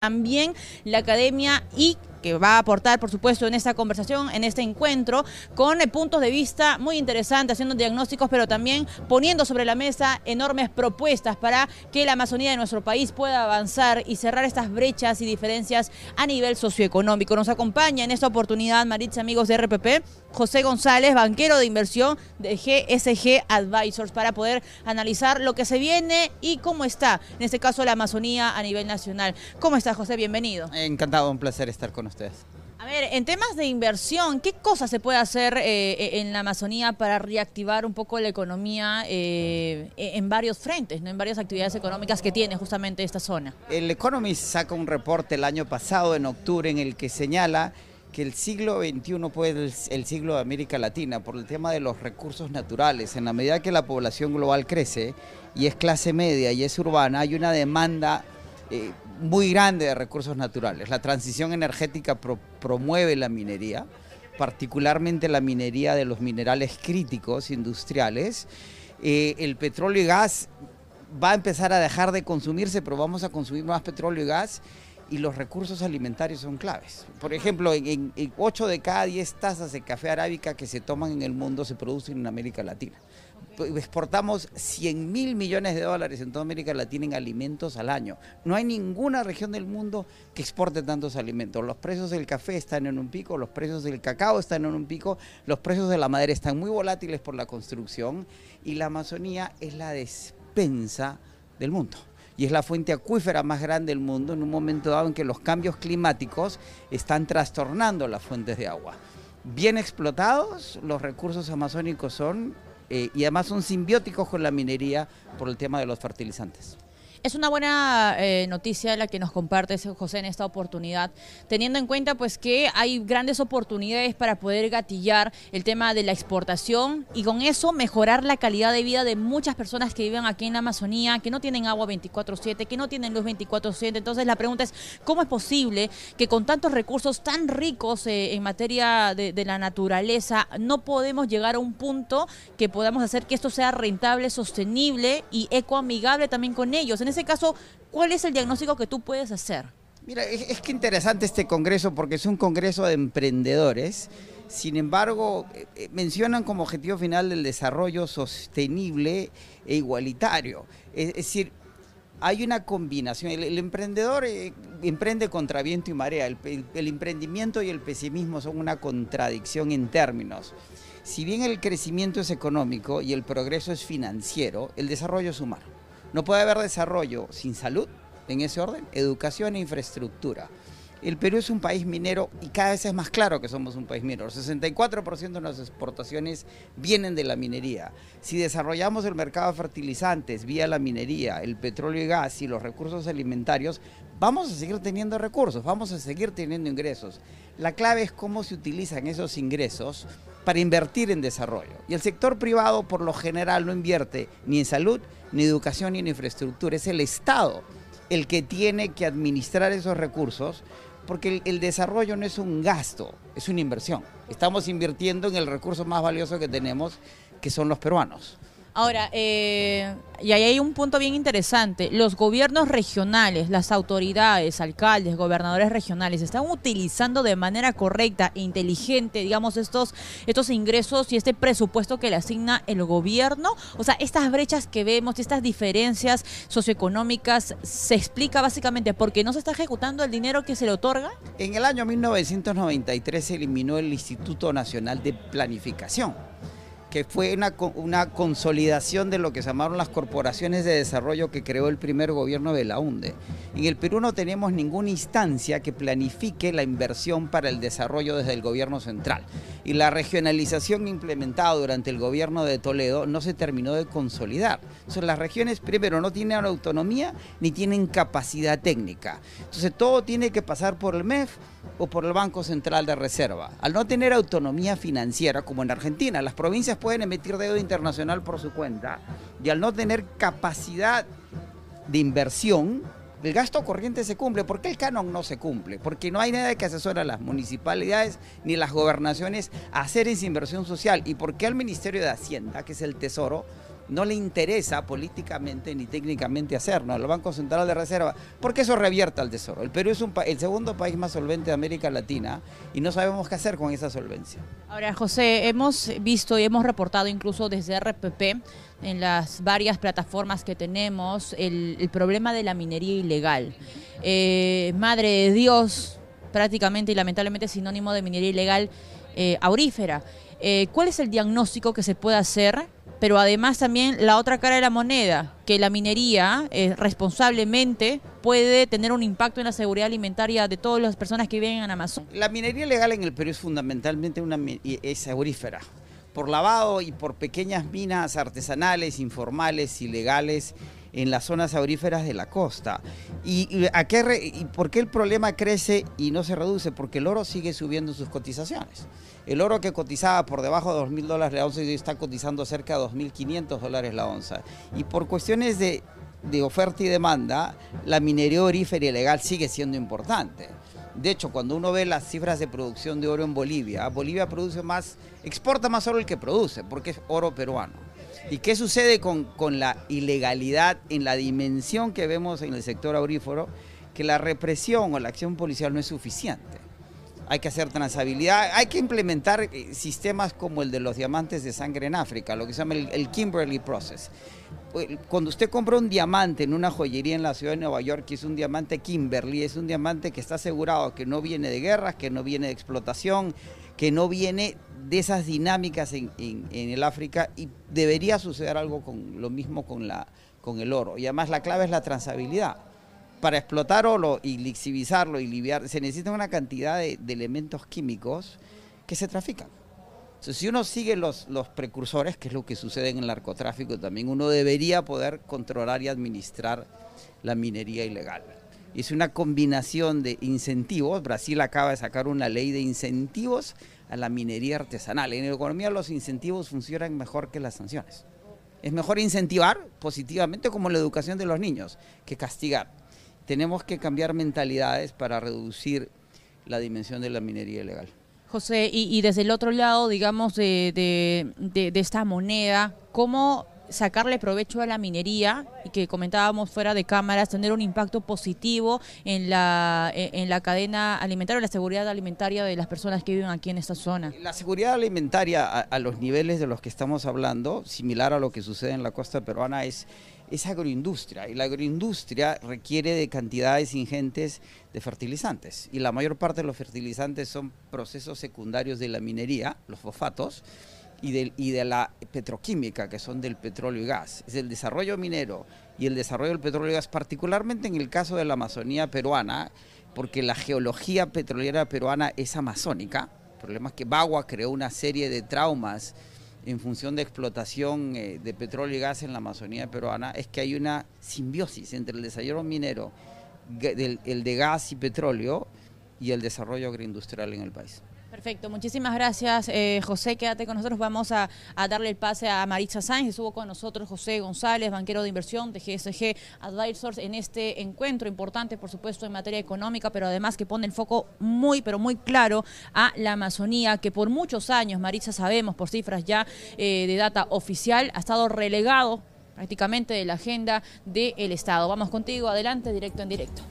También la academia y que va a aportar, por supuesto, en esta conversación, en este encuentro, con puntos de vista muy interesantes, haciendo diagnósticos, pero también poniendo sobre la mesa enormes propuestas para que la Amazonía de nuestro país pueda avanzar y cerrar estas brechas y diferencias a nivel socioeconómico. Nos acompaña en esta oportunidad, Maritza, amigos de RPP, José González, banquero de inversión de GSG Advisors, para poder analizar lo que se viene y cómo está, en este caso, la Amazonía a nivel nacional. ¿Cómo está, José? Bienvenido. Encantado, un placer estar con ustedes. A ver, en temas de inversión, ¿qué cosas se puede hacer en la Amazonía para reactivar un poco la economía en varios frentes, ¿no? En varias actividades económicas que tiene justamente esta zona? El Economist saca un reporte el año pasado, en octubre, en el que señala que el siglo XXI puede ser el siglo de América Latina por el tema de los recursos naturales. En la medida que la población global crece y es clase media y es urbana, hay una demanda muy grande de recursos naturales. La transición energética promueve la minería, particularmente la minería de los minerales críticos industriales. El petróleo y gas va a empezar a dejar de consumirse, pero vamos a consumir más petróleo y gas, y los recursos alimentarios son claves. Por ejemplo, en 8 de cada 10 tazas de café arábica que se toman en el mundo se producen en América Latina. Exportamos 100.000 millones de dólares en toda América Latina en alimentos al año. No hay ninguna región del mundo que exporte tantos alimentos. Los precios del café están en un pico, los precios del cacao están en un pico, los precios de la madera están muy volátiles por la construcción, y la Amazonía es la despensa del mundo. Y es la fuente acuífera más grande del mundo en un momento dado en que los cambios climáticos están trastornando las fuentes de agua. Bien explotados, los recursos amazónicos son, y además son simbióticos con la minería por el tema de los fertilizantes. Es una buena noticia la que nos compartes, José, en esta oportunidad, teniendo en cuenta pues que hay grandes oportunidades para poder gatillar el tema de la exportación y con eso mejorar la calidad de vida de muchas personas que viven aquí en la Amazonía, que no tienen agua 24/7, que no tienen luz 24/7. Entonces la pregunta es, ¿cómo es posible que con tantos recursos tan ricos en materia de la naturaleza no podemos llegar a un punto que podamos hacer que esto sea rentable, sostenible y ecoamigable también con ellos? En ese caso, ¿cuál es el diagnóstico que tú puedes hacer? Mira, es que interesante este congreso porque es un congreso de emprendedores. Sin embargo, mencionan como objetivo final el desarrollo sostenible e igualitario. Es decir, hay una combinación. El emprendedor emprende contra viento y marea. El emprendimiento y el pesimismo son una contradicción en términos. Si bien el crecimiento es económico y el progreso es financiero, el desarrollo es humano. No puede haber desarrollo sin salud, en ese orden, educación e infraestructura. El Perú es un país minero y cada vez es más claro que somos un país minero. El 64% de las exportaciones vienen de la minería. Si desarrollamos el mercado de fertilizantes vía la minería, el petróleo y gas y los recursos alimentarios, vamos a seguir teniendo recursos, vamos a seguir teniendo ingresos. La clave es cómo se utilizan esos ingresos para invertir en desarrollo. Y el sector privado por lo general no invierte ni en salud, ni en educación, ni en infraestructura. Es el Estado el que tiene que administrar esos recursos, porque el desarrollo no es un gasto, es una inversión. Estamos invirtiendo en el recurso más valioso que tenemos, que son los peruanos. Ahora, y ahí hay un punto bien interesante. Los gobiernos regionales, las autoridades, alcaldes, gobernadores regionales, ¿están utilizando de manera correcta e inteligente, digamos, estos ingresos y este presupuesto que le asigna el gobierno? O sea, estas brechas que vemos, estas diferencias socioeconómicas, ¿se explica básicamente porque no se está ejecutando el dinero que se le otorga? En el año 1993 se eliminó el Instituto Nacional de Planificación, que fue una consolidación de lo que se llamaron las corporaciones de desarrollo que creó el primer gobierno de la UNDE. En el Perú no tenemos ninguna instancia que planifique la inversión para el desarrollo desde el gobierno central. Y la regionalización implementada durante el gobierno de Toledo no se terminó de consolidar. Entonces las regiones primero no tienen autonomía ni tienen capacidad técnica. Entonces todo tiene que pasar por el MEF o por el Banco Central de Reserva. Al no tener autonomía financiera, como en Argentina, las provincias pueden emitir deuda internacional por su cuenta, y al no tener capacidad de inversión, el gasto corriente se cumple. ¿Por qué el canon no se cumple? Porque no hay nada que asesore a las municipalidades ni las gobernaciones a hacer esa inversión social. ¿Y por qué al Ministerio de Hacienda, que es el Tesoro, no le interesa políticamente ni técnicamente hacerlo, el Banco Central de Reserva, porque eso revierte al tesoro. El Perú es el segundo país más solvente de América Latina y no sabemos qué hacer con esa solvencia. Ahora, José, hemos visto y hemos reportado incluso desde RPP en las varias plataformas que tenemos el problema de la minería ilegal. Madre de Dios, prácticamente y lamentablemente sinónimo de minería ilegal aurífera. ¿Cuál es el diagnóstico que se puede hacer? Pero además también la otra cara de la moneda, que la minería responsablemente puede tener un impacto en la seguridad alimentaria de todas las personas que viven en Amazon. La minería ilegal en el Perú es fundamentalmente es aurífera, por lavado y por pequeñas minas artesanales, informales, ilegales, en las zonas auríferas de la costa. ¿Y por qué el problema crece y no se reduce? Porque el oro sigue subiendo sus cotizaciones. El oro que cotizaba por debajo de $2.000 la onza hoy está cotizando cerca de $2.500 la onza. Y por cuestiones de oferta y demanda, la minería aurífera ilegal sigue siendo importante. De hecho, cuando uno ve las cifras de producción de oro en Bolivia, Bolivia exporta más oro del que produce, porque es oro peruano. ¿Y qué sucede con la ilegalidad en la dimensión que vemos en el sector aurífero? Que la represión o la acción policial no es suficiente. Hay que hacer trazabilidad, hay que implementar sistemas como el de los diamantes de sangre en África, lo que se llama el Kimberley Process. Cuando usted compra un diamante en una joyería en la ciudad de Nueva York, que es un diamante Kimberley, es un diamante que está asegurado que no viene de guerras, que no viene de explotación, que no viene de esas dinámicas en el África, y debería suceder algo lo mismo con el oro. Y además la clave es la trazabilidad. Para explotar oro y lixiviarlo y liviar, se necesita una cantidad de elementos químicos que se trafican. Entonces, si uno sigue los precursores, que es lo que sucede en el narcotráfico también, uno debería poder controlar y administrar la minería ilegal. Y es una combinación de incentivos. Brasil acaba de sacar una ley de incentivos a la minería artesanal. En la economía los incentivos funcionan mejor que las sanciones. Es mejor incentivar positivamente, como la educación de los niños, que castigar. Tenemos que cambiar mentalidades para reducir la dimensión de la minería ilegal. José, y desde el otro lado, digamos, de esta moneda, ¿cómo sacarle provecho a la minería y que comentábamos fuera de cámaras, tener un impacto positivo en la cadena alimentaria, la seguridad alimentaria de las personas que viven aquí en esta zona? La seguridad alimentaria a los niveles de los que estamos hablando, similar a lo que sucede en la costa peruana, es agroindustria, y la agroindustria requiere de cantidades ingentes de fertilizantes, y la mayor parte de los fertilizantes son procesos secundarios de la minería, los fosfatos, y de la petroquímica, que son del petróleo y gas. Es el desarrollo minero y el desarrollo del petróleo y gas, particularmente en el caso de la Amazonía peruana, porque la geología petrolera peruana es amazónica. El problema es que Bagua creó una serie de traumas en función de explotación de petróleo y gas en la Amazonía peruana. Es que hay una simbiosis entre el desarrollo minero, el de gas y petróleo, y el desarrollo agroindustrial en el país. Perfecto, muchísimas gracias, José. Quédate con nosotros, vamos a darle el pase a Maritza Sáenz. Estuvo con nosotros José González, banquero de inversión de GSG Advisors, en este encuentro importante, por supuesto, en materia económica, pero además que pone el foco muy, pero muy claro a la Amazonía, que por muchos años, Maritza, sabemos por cifras ya de data oficial, ha estado relegado prácticamente de la agenda del Estado. Vamos contigo, adelante, directo en directo.